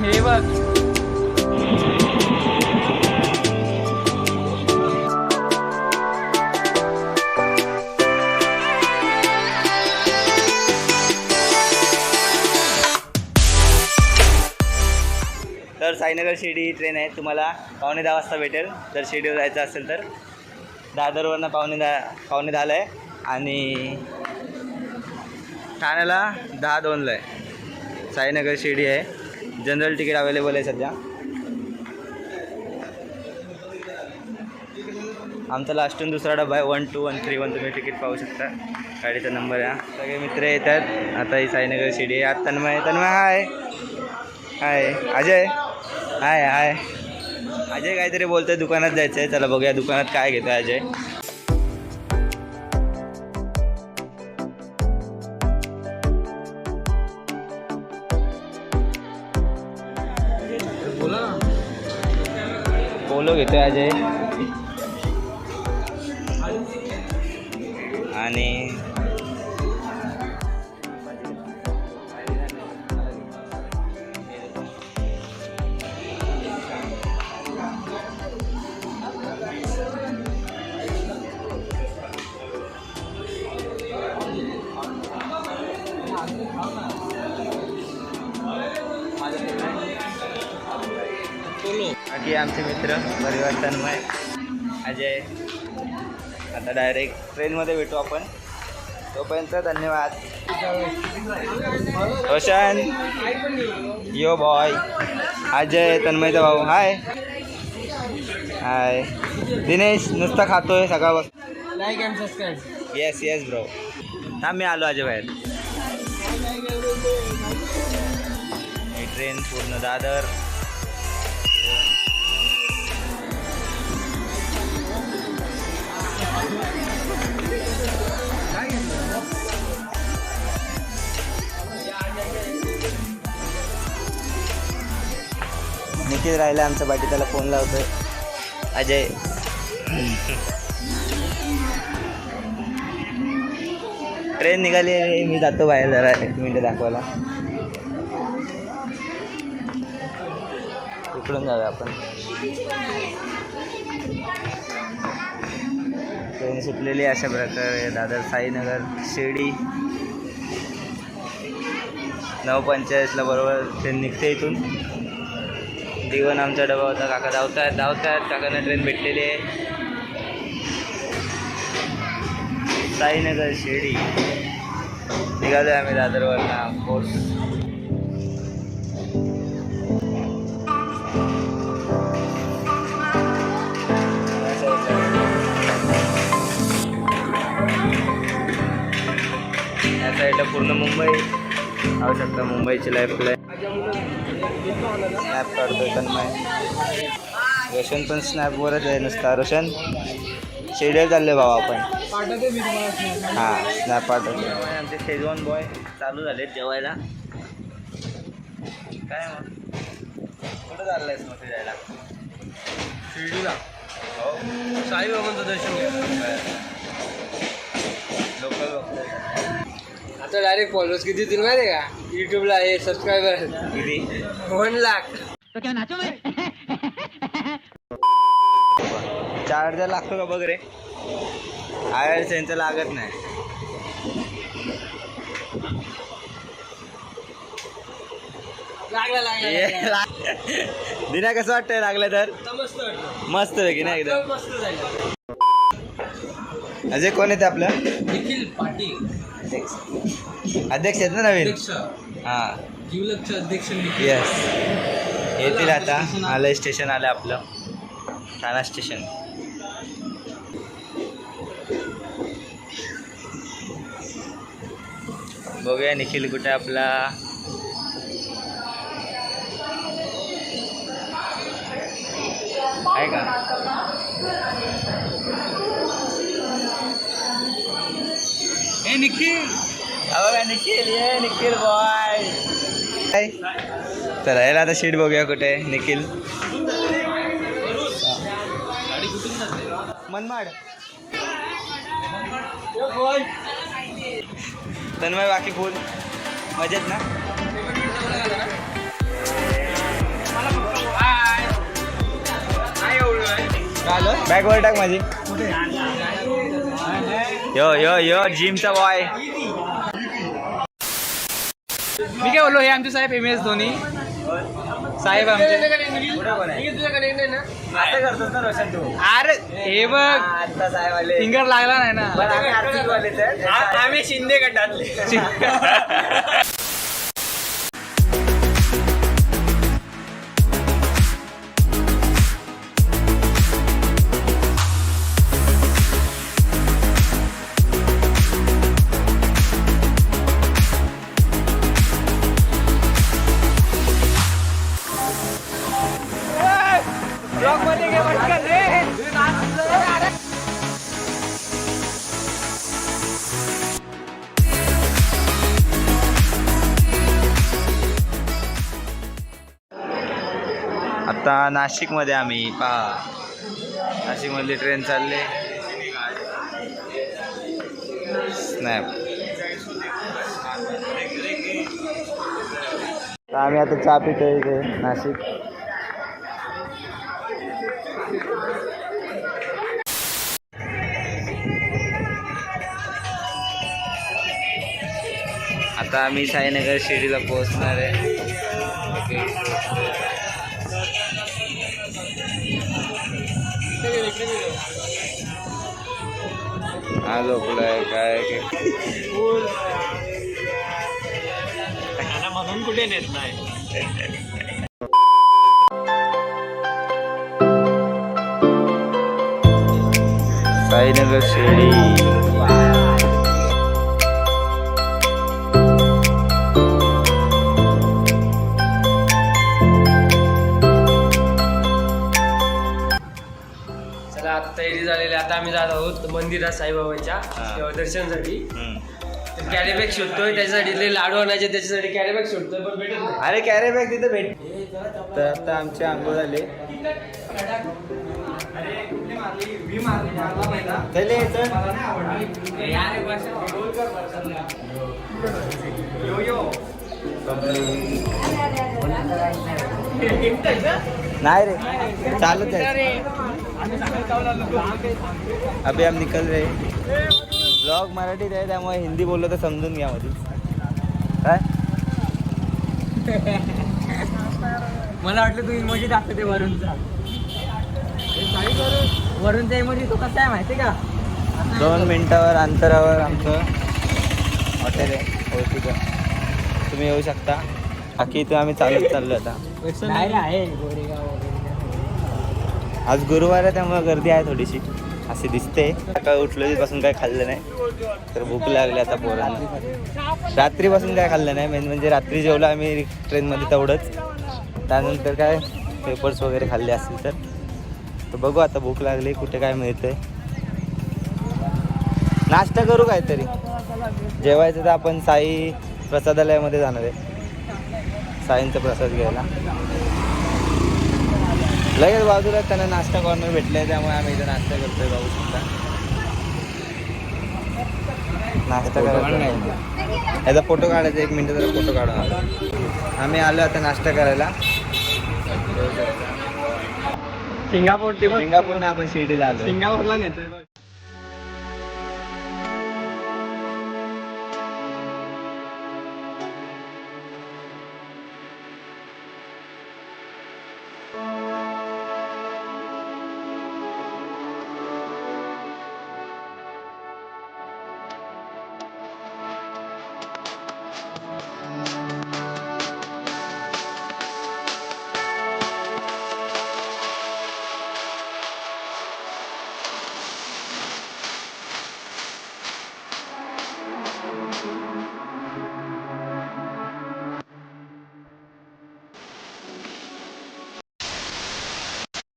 हे बघ तर साईनगर शिर्डी ट्रेन आहे, तुम्हाला 9:15 वाजता भेटेल. जर शिर्डीवर जायचं असेल तर दादरवरनं 9:15 आहे आणि ठाण्याला 10:02 आहे. साईनगर शिर्डी आहे. जनरल तिकीट अवेलेबल आहे सध्या. आमचा लास्टून दुसरा डबा आहे 1213 तुम्ही तिकीट पाहू शकता. गाडीचा नंबर आहे. सगळे मित्र येतात. आता ही साईनगर शिर्डी आहे. आता तन्मय हाय हाय. अजय हाय हाय. अजय काहीतरी बोलतोय, दुकानात जायचं आहे. चला बघूया दुकानात काय घेतो अजय. पोलो घेतोय अजय आणि बाकी आमचे मित्र परिवार तन्मय अजय. आता डायरेक्ट ट्रेनमध्ये भेटू आपण. तोपर्यंत धन्यवाद. Roshan yo bye. अजय तन्मयचा भाऊ हाय हाय. दिनेश नुसता खातोय सकाळपासून. Like and subscribe. Yes yes bro. थांब मी आलो अजय बाहेर. ही ट्रेन पूर्ण दादर. निखिल राहिला आमच्या पाठी, त्याला फोन लावतोय. अजय ट्रेन निघाली. मी जातो बाहेर जरा 1 मिनिट दाखवायला. इकडून जाऊया आपण. ट्रेन सुटलेली अशा प्रकारे दादर साईनगर शिर्डी. 9:45 बरोबर ट्रेन निघते इथून. दिवन आमचा डबा होता. काका धावतायत. काकांना ट्रेन भेटलेली आहे. साईनगर शिर्डी निघालो आहे आम्ही दादरवरनं. कोर्स या साईडला पूर्ण मुंबई पाहू शकता. मुंबईची लाईफ स्नॅप काढतोय तन्मय. रोशन पण स्नॅपवरच आहे नुसता. रोशन शिर्डीला चालले भाऊ आपण. हां स्नॅप पाठवतो. आमचे शेजवान बॉय चालू झाले जेवायला. काय मग कुठं चाललंयस मग ते जायला? शिर्डीला हो साईबाबांचं दर्शन घ्या. लोकल बघतोय. आता डायरेक्ट फॉलोअर्स किती दिल माहिती आहे का यूट्यूबला? आहे सबस्क्रायबर किती? 1 लाख. चार्जर लागतो का बघ रे. AirSense लागत नाही. लागला. दिना कसं वाटतंय लागलं तर? मस्त पैकी नाही एकदम. मस्त झालं. अजय कोण येते आपलं? निखिल पाटील अध्यक्ष आहेत ना नवीन? अध्यक्ष. हां जीवलक्ष अध्यक्ष येस. येतील आता. आलं स्टेशन आलं आपलं ठाणा स्टेशन. बघूया निखिल कुठे आपला. आहे का? हे निखिल. बघा निखिल. ये निखिल बॉय. चला याला आता सीट बघूया कुठे निखिल. मनमाड. तन्मय बाकी फुल मजेत ना? बॅग वर टाक माझी. यो यो यो जिमचा बॉय. मी काय बोललो, हे आमचे साहेब MS धोनी साहेब आमचे. आता करतोस ना रोशन तू. अरे हे बघ, आता साहेब आले. फिंगर लागला नाही ना. आम्ही शिंदे गटातले. आता नाशिकमध्ये आम्ही नाशिकमधली ट्रेन चालले. स्नॅप. आम्ही आता चहा पितोय इथे नाशिक. आता आम्ही साईनगर शिर्डीला पोहोचणार आहे. आलो काय म्हणून कुठे नेत नाही. साईनगर शिर्डी. आता तयारी झालेली. आता आम्ही जात आहोत मंदिरात साईबाबांच्या दर्शनासाठी. कॅरी बॅग शोधतोय, त्याच्यासाठी लय लाडू आणायचे, त्याच्यासाठी कॅरी बॅग शोधतोय पण भेटत नाही. अरे कॅरी बॅग तिथे भेट. तर आता आमचे आंघोळ झाले. नाही रे, चालत आहे. अभी हम निकल रहे. ब्लॉग मराठीत आहे त्यामुळे हिंदी बोललो तर समजून घ्या मध्ये. काय मला वाटलं तू इमोजी टाकतो ते वरूनचा. वरूनचा इमोजी तो कसा आहे माहिती का? 2 मिनिटावर अंतरावर आमचं हॉटेल आहे ओळखीचं. तुम्ही येऊ शकता. बाकी इथं आम्ही चालत चाललो आता. आहे गोरेगाव वगैरे. आज गुरुवार आहे त्यामुळे गर्दी आहे थोडीशी अशी दिसते. सकाळी उठलोपासून काय खाल्लं नाही तर भूक लागली आता पोरांना. रात्रीपासून काय खाल्लं नाही. मेन म्हणजे रात्री जेवलं आम्ही ट्रेनमध्ये तेवढंच. त्यानंतर काय पेपर्स वगैरे खाल्ले असतील तर बघू आता. भूक लागली, कुठे काय मिळतंय नाश्ता करू काहीतरी. जेवायचं तर आपण साई प्रसादालयामध्ये जाणार आहे साईंचा प्रसाद घ्यायला. लगेच बाजूला त्यांना नाश्ता कॉर्नर भेटलं आहे त्यामुळे आम्ही इथं नाश्ता करतोय. बघू शकता नाश्ता करायचा. याचा फोटो काढायचा. 1 मिनिट जरा फोटो काढून आम्ही आलो आता नाश्ता करायला. सिंगापूरने आपण शिर्डीला आलो. सिंगापूरला नेतोय.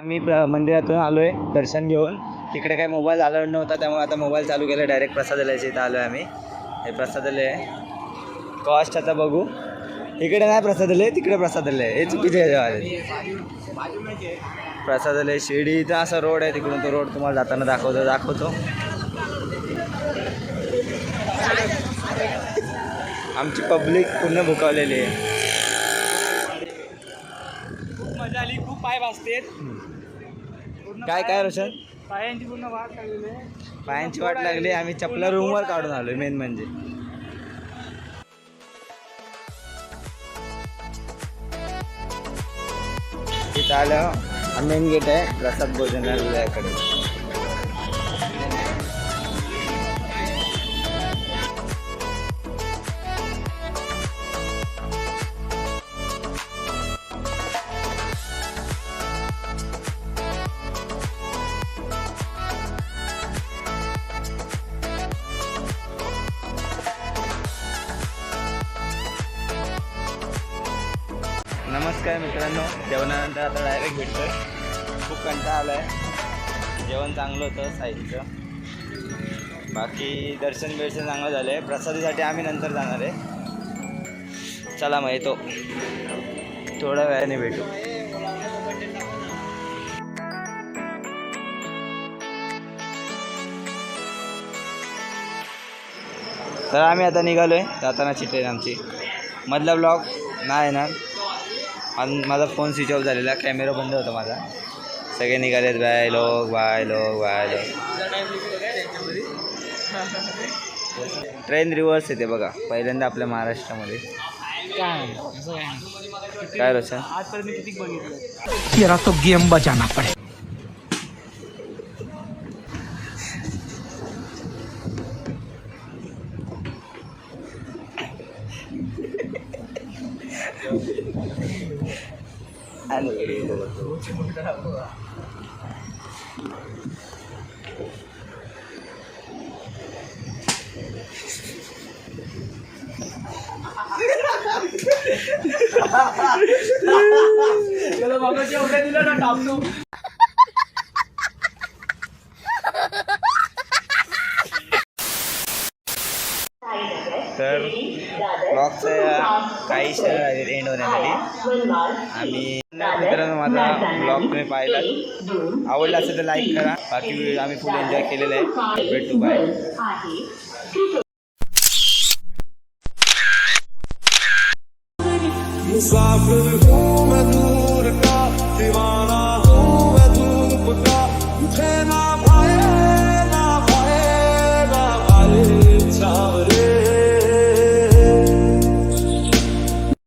मी मंदिरातून आलो आहे दर्शन घेऊन. तिकडे काही मोबाईल अलाउड नव्हता त्यामुळे आता मोबाईल चालू केला. डायरेक्ट प्रसादालयाच्या इथं आलो आहे आम्ही. हे प्रसादालय आहे. कॉस्ट आता बघू. इकडे नाही प्रसादालय, तिकडे प्रसादालय. हे चुकीचे आहे. प्रसादालय शिर्डी इथं असा रोड आहे. तिकडून तो रोड तुम्हाला जाताना दाखवतो. आमची पब्लिक पूर्ण भुकावलेली आहे. खूप मजा आली. खूप पाय वाजतेत. पूर्ण काय काय रोशन पायांची पूर्ण वाट लागलेली आहे. पायांची वाट लागली. आम्ही चपला रूमवर काढून आलोय मेन म्हणजे. इथं आलं मेन गेट आहे प्रसाद भोजनालयाकडे. नमस्कार मित्रांनो, जेवणानंतर आता डायरेक्ट भेटतोय. खूप कंटाळा आला आहे. जेवण चांगलं होतं साईडचं. बाकी दर्शन चांगलं झालं आहे. प्रसादीसाठी आम्ही नंतर जाणार आहे. चला मग येतो, थोड्या वेळाने भेटू. तर आम्ही आता निघालो आहे. जातानाची ट्रेन आमची. मधला ब्लॉग नाही येणार. माझा फोन स्विच ऑफ झालेला, कॅमेरा बंद होता माझा. सगळे निघालेत. बाय लोक बाय लोक बाय लोक. ट्रेन रिव्हर्स येते बघा, पहिल्यांदा आपल्या महाराष्ट्रामध्ये. काय रोशन आजपर्यंत किती बघितलं. तेरा तो गेम बजाना पडे. तर ब्लॉगचं काही क्षण एंड होण्यासाठी आम्ही मित्रांनो, माझा ब्लॉग तुम्ही पाहिला, आवडला असेल तर लाईक करा. बाकी आम्ही फुल एन्जॉय केलेलं आहे. भेटू, बाय.